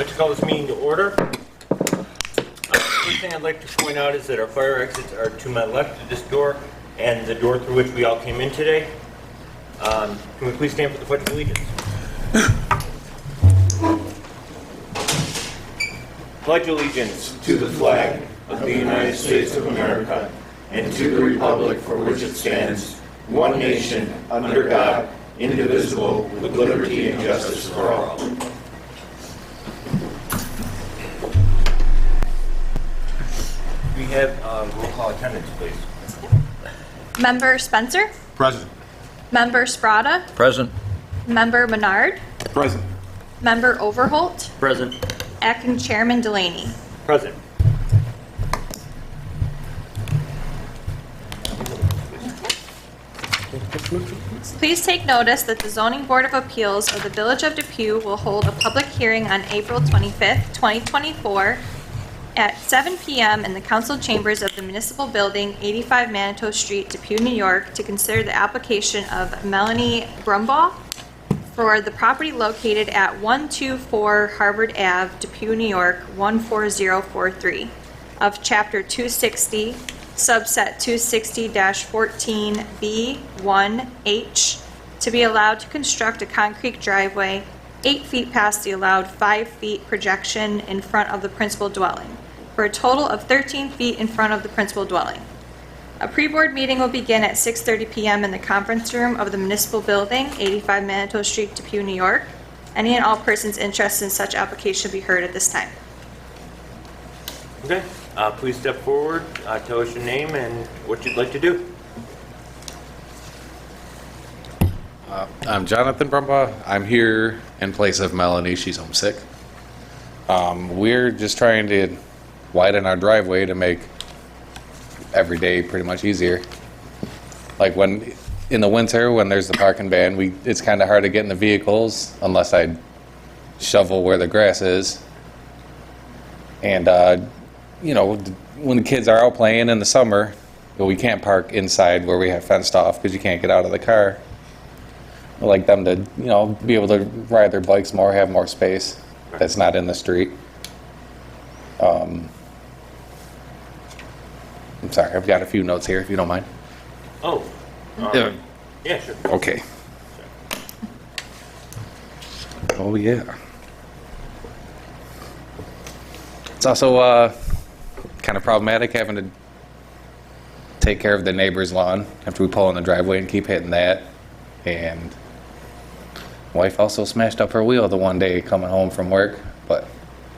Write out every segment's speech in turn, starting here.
like to call this meeting to order. First thing I'd like to point out is that our fire exits are to my left at this door and the door through which we all came in today. Can we please stand for the Pledge of Allegiance? Pledge allegiance to the flag of the United States of America and to the republic for which it stands, one nation, under God, indivisible, with liberty and justice for all. We have roll call attendance, please. Member Spencer? Present. Member Sprata? Present. Member Menard? Present. Member Overholt? Present. Acting Chairman Delaney. Present. Please take notice that the Zoning Board of Appeals of the Village of Depew will hold a public hearing on April 25th, 2024 at 7 p.m. in the council chambers of the municipal building, 85 Manitou Street, Depew, New York, to consider the application of Melanie Brumbaugh for the property located at 124 Harvard Ave, Depew, New York, 14043 of Chapter 260, subset 260-14B1H, to be allowed to construct a concrete driveway 8 feet past the allowed 5 feet projection in front of the principal dwelling, for a total of 13 feet in front of the principal dwelling. A pre-board meeting will begin at 6:30 p.m. in the conference room of the municipal building, 85 Manitou Street, Depew, New York. Any and all persons interested in such application be heard at this time. Okay, please step forward, tell us your name and what you'd like to do. I'm Jonathan Brumbaugh. I'm here in place of Melanie. She's homesick. We're just trying to widen our driveway to make every day pretty much easier. Like when in the winter, when there's the parking ban, it's kind of hard to get in the vehicles unless I shovel where the grass is. And when the kids are out playing in the summer, we can't park inside where we have fenced off because you can't get out of the car. I like them to, be able to ride their bikes more, have more space that's not in the street. I'm sorry, I've got a few notes here if you don't mind. Oh, yeah, sure. Okay. Oh, yeah. It's also kind of problematic having to take care of the neighbor's lawn after we pull in the driveway and keep hitting that. And wife also smashed up her wheel the one day coming home from work, but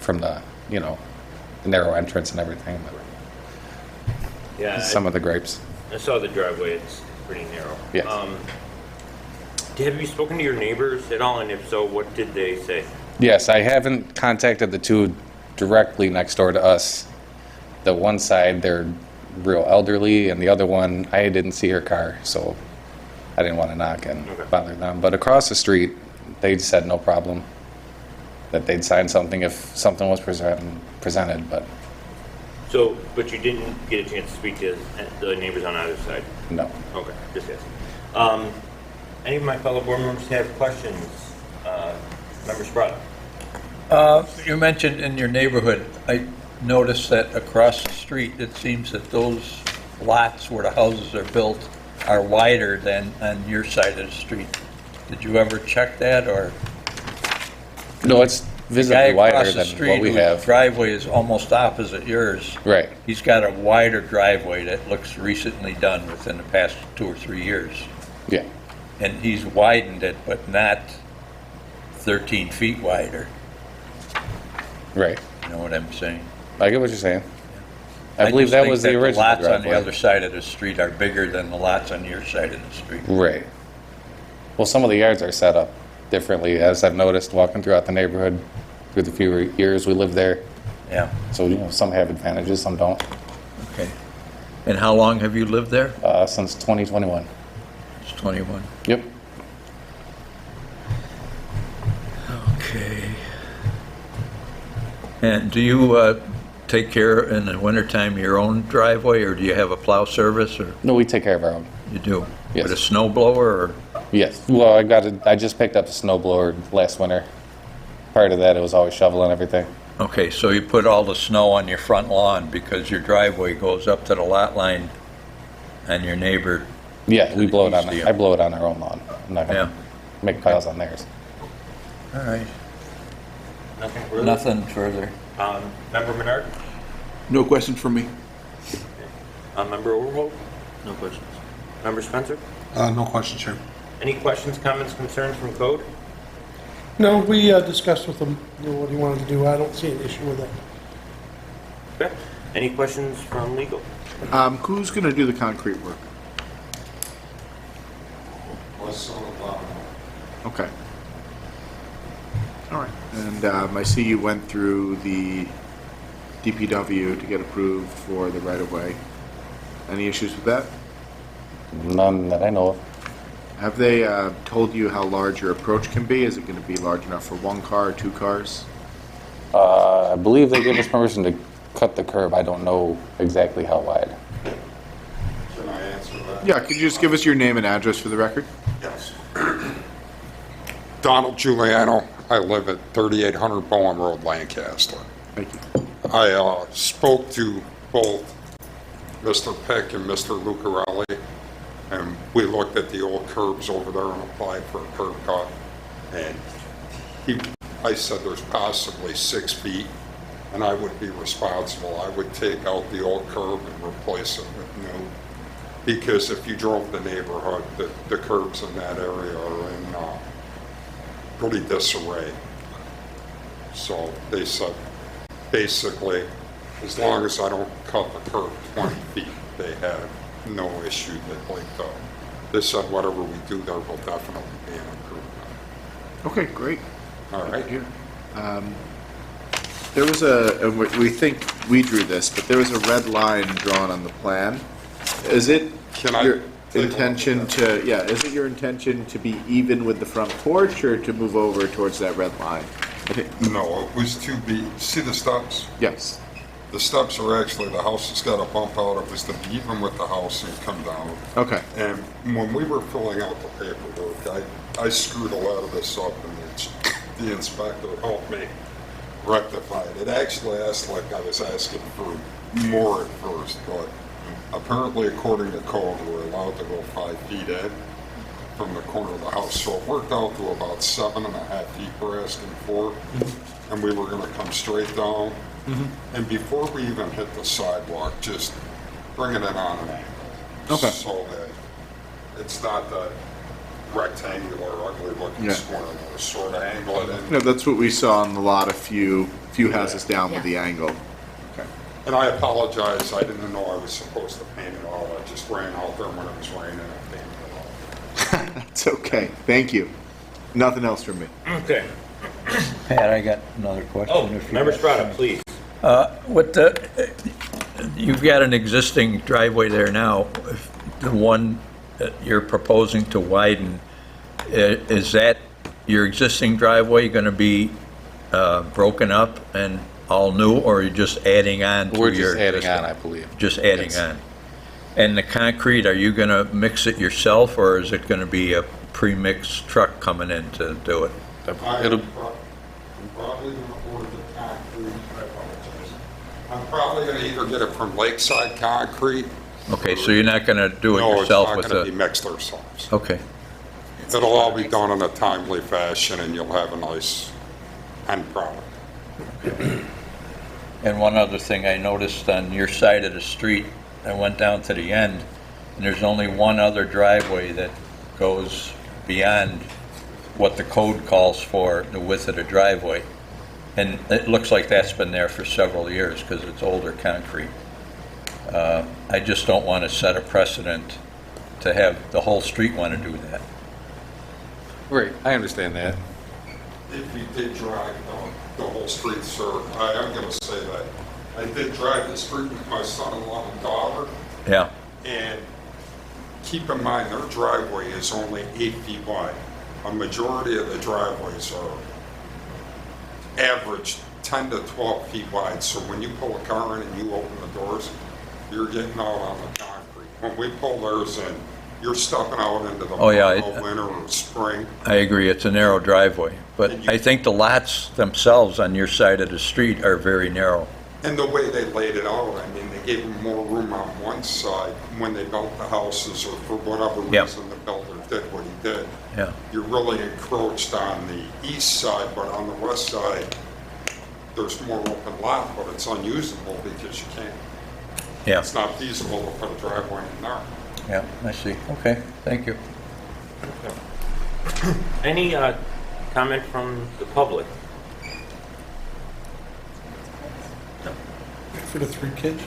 from the, the narrow entrance and everything. But Yeah, some of the gripes. I saw the driveway, it's pretty narrow. Yes. Have you spoken to your neighbors at all, and if so, what did they say? Yes, I haven't contacted the two directly next door to us. The one side, they're real elderly, and the other one, I didn't see her car, so I didn't want to knock and bother them. But across the street, they said no problem, that they'd sign something if something was presented, but So, but you didn't get a chance to speak to the neighbors on either side? no. Okay, just asking. Any of my fellow board members have questions? Member Sprott? You mentioned in your neighborhood, I noticed that across the street, it seems that those lots where the houses are built are wider than on your side of the street. Did you ever check that, or? No, it's visibly wider than what we have. His driveway is almost opposite yours. Right. He's got a wider driveway that looks recently done within the past 2 or 3 years. Yeah. And he's widened it, but not 13 feet wider. Right. You know what I'm saying? I get what you're saying. I believe just that think was the that original lots on driveway. the other side of the street are bigger than the lots on your side of the street. Right. Well, some of the yards are set up differently, as I've noticed walking throughout the neighborhood through the few years we lived there. Yeah, So, some have advantages, some don't. okay. And how long have you lived there? Since 2021. It's 21. Yep. Okay. And do you take care in the wintertime your own driveway, or do you have a plow service, or No, we take care of our own. you do? Yes. With a snow blower, or? Yes. Well, I just picked up a snow blower last winter. Prior to that, it was always shoveling everything. Okay, so you put all the snow on your front lawn because your driveway goes up to the lot line and your neighbor, Yeah, we blow it on. East of you. I blow it on our own lawn. I'm not gonna Yeah. make piles on theirs. all right, Nothing further? nothing further. Member Menard? No questions from me. Member Overholt? No questions. Member Spencer? No questions, Chair. Any questions, comments, concerns from code? No, we discussed with him, what he wanted to do. I don't see an issue with it. Okay. Any questions from legal? Who's going to do the concrete work? Okay. All right. And I see you went through the DPW to get approved for the right-of-way. Any issues with that? None that I know of. Have they told you how large your approach can be? Is it going to be large enough for one car or two cars? I believe they gave us permission to cut the curb. I don't know exactly how wide. Can I answer that? Yeah, could you just give us your name and address for the record? Yes. Donald Giuliano. I live at 3800 Bowen Road, Lancaster. Thank you. I spoke to both Mr. Peck and Mr. Lucarelli, and we looked at the old curbs over there and applied for a curb cut. And I said there's possibly 6 feet, and I would be responsible. I would take out the old curb and replace it with new. Because if you drove the neighborhood, the curbs in that area are in pretty disarray. So they said, basically, as long as I don't cut the curb 20 feet, they had no issue. They said whatever we do there will definitely be an improvement. Okay, great. All right. Here. There was we think we drew this, but there was a red line drawn on the plan. Is it Can I your take a look intention at to, yeah, is it your intention to be even with the front porch or to move over towards that red line? No, it was to be, see the steps? Yes. The steps are actually, the house has got a bump out, it was to be even with the house and come down. Okay. And when we were filling out the paperwork, I screwed a lot of this up and the inspector helped me rectify it. It actually asked like I was asking for more at first, but apparently according to code, we're allowed to go 5 feet in from the corner of the house. So it worked out to about 7.5 feet we're asking for. And we were gonna come straight down. And before we even hit the sidewalk, just bring it in on an angle. Okay. So that it's not that rectangular, ugly looking Yeah. square, we're sort of angle it in. No, that's what we saw on the lot a few houses down with the angle. Okay. And I apologize, I didn't know I was supposed to paint it all. I just ran out there when it was raining and painted it all. That's okay. Thank you. Nothing else from me. Okay. Pat, I got another question. Oh, if you Member got Strata, time. please. You've got an existing driveway there now. If the one that you're proposing to widen, is that your existing driveway going to be broken up and all new, or are you just adding on to your? We're just adding existing? on, I believe. Just adding Yes. on. And the concrete, are you going to mix it yourself, or is it going to be a pre-mixed truck coming in to do it? It'll, I'm probably gonna order the concrete, I apologize. I'm probably gonna either get it from Lakeside Concrete. Okay, so you're not going to do it No, it's yourself not with gonna be the? mixed ourselves. Okay. It'll all be done in a timely fashion and you'll have a nice end product. And one other thing I noticed on your side of the street, I went down to the end, and there's only one other driveway that goes beyond what the code calls for, the width of the driveway. And it looks like that's been there for several years because it's older concrete. I just don't want to set a precedent to have the whole street want to do that. right, I understand that. If you did drive the whole street, sir, I am gonna say that. I did drive the street with my son-in-law and daughter, Yeah, and keep in mind, their driveway is only 8 feet wide. A majority of the driveways are average 10 to 12 feet wide, so when you pull a car in and you open the doors, you're getting out on the concrete. When we pull theirs in, you're stepping out into the Oh, yeah, winter or spring. I agree, it's a narrow driveway, but I think the lots themselves on your side of the street are very narrow. And the way they laid it out, I mean, they gave them more room on one side when they built the houses, or for whatever Yep. reason the builder did what he did. Yeah, You're really encroached on the east side, but on the west side, there's more open lot, but it's unusable because you can't, yeah, it's not feasible to put a driveway in there. yeah, I see. Okay, thank you. Any comment from the public? For the 3 kids.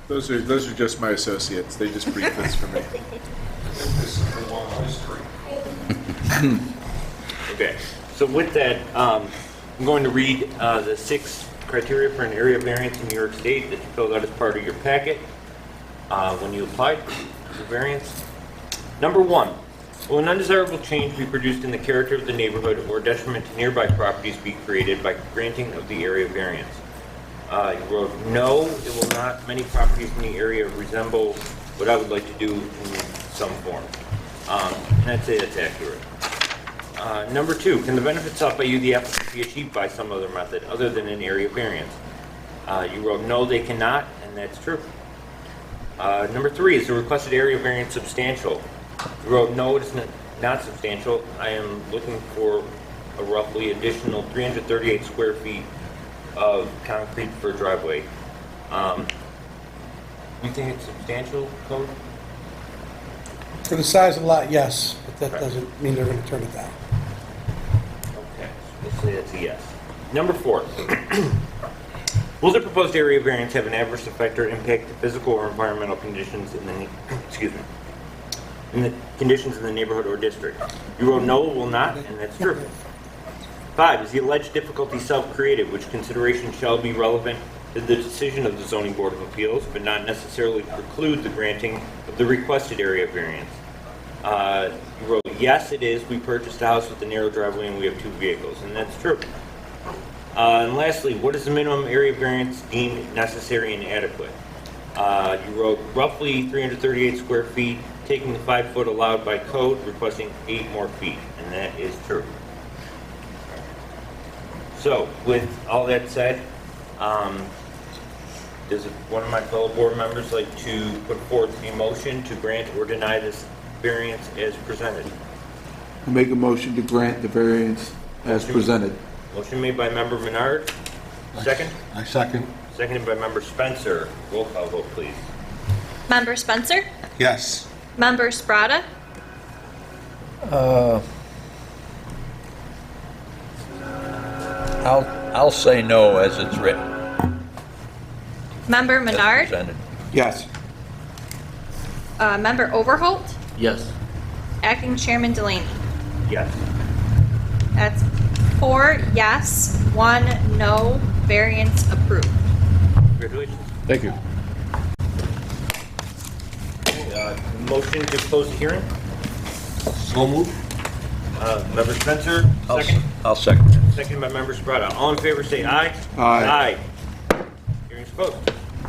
Those are just my associates. They just brief this for me. This is the long ice cream. Okay, so with that, I'm going to read the 6 criteria for an area variance in New York State that you filled out as part of your packet when you applied for variance. Number 1, will an undesirable change be produced in the character of the neighborhood or detriment to nearby properties be created by granting of the area variance? You wrote, no, it will not. Many properties in the area resemble what I would like to do in some form. And I'd say that's accurate. Number 2, can the benefits sought by you, the applicant, be achieved by some other method other than an area variance? You wrote, no, they cannot, and that's true. Number 3, is the requested area variance substantial? You wrote, no, it is not substantial. I am looking for a roughly additional 338 square feet of concrete for a driveway. You think it's substantial, Code? For the size of the lot, yes, but that doesn't mean they're going to turn it down. Okay, so let's say that's a yes. Number 4, will the proposed area variance have an adverse effect or impact to physical or environmental conditions in the, excuse me, in the conditions in the neighborhood or district? You wrote no, it will not, and that's true. 5, is the alleged difficulty self-created, which consideration shall be relevant to the decision of the Zoning Board of Appeals, but not necessarily preclude the granting of the requested area variance? You wrote, yes, it is. We purchased a house with a narrow driveway and we have 2 vehicles, and that's true. And lastly, what is the minimum area variance deemed necessary and adequate? You wrote roughly 338 square feet, taking the 5 foot allowed by code, requesting 8 more feet, and that is true. So, with all that said, does one of my fellow board members like to put forth a motion to grant or deny this variance as presented? Make a motion to grant the variance as presented. Motion made by member Menard. Second? I second. Seconded by member Spencer. Roll call vote, please. Member Spencer? Yes. Member Sprata? I'll say no as it's written. Member as Menard? presented. Yes. Member Overholt? Yes. Acting Chairman Delaney? Yes. That's 4 yes, 1 no, variance approved. Congratulations. Thank you. Motion to close the hearing. So moved. Member Spencer, second. I'll second it. Seconded by member Sprata. All in favor say aye. Aye. Aye. Hearing's closed.